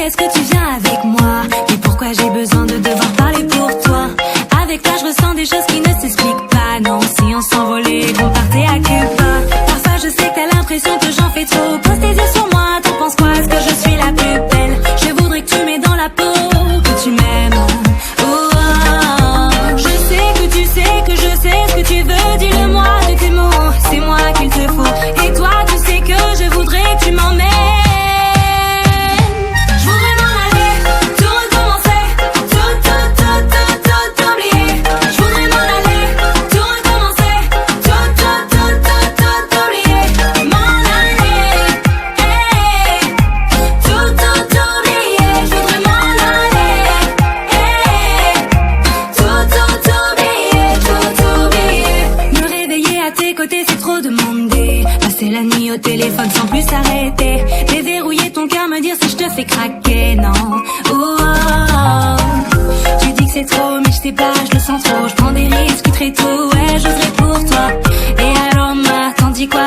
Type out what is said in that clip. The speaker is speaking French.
est-ce que tu viens avec moi? Et pourquoi j'ai besoin de devoir parler pour toi? Avec toi je ressens des choses qui ne s'expliquent pas. Non, si on s'envolait, qu'on partait à Cuba. Parfois je sais que t'as l'impression que j'en fais trop. Pose tes yeux sur moi, t'en penses quoi? Est-ce que je suis la plus belle? Je voudrais que tu m'aies dans la peau, que tu m'aimes. Oh, oh, oh. Je sais que tu sais que je sais ce que tu veux. Dis-le-moi de tes mots, c'est moi qu'il te faut. Et toi tu sais que je voudrais que tu m'emmènes. C'est trop demandé. Passer la nuit au téléphone sans plus s'arrêter. Déverrouiller ton cœur, me dire si je te fais craquer. Non, oh, oh, oh. Tu dis que c'est trop, mais je sais pas, je le sens trop. Je prends des risques très tôt, ouais, j'oserais pour toi. Et alors, t'en dis quoi?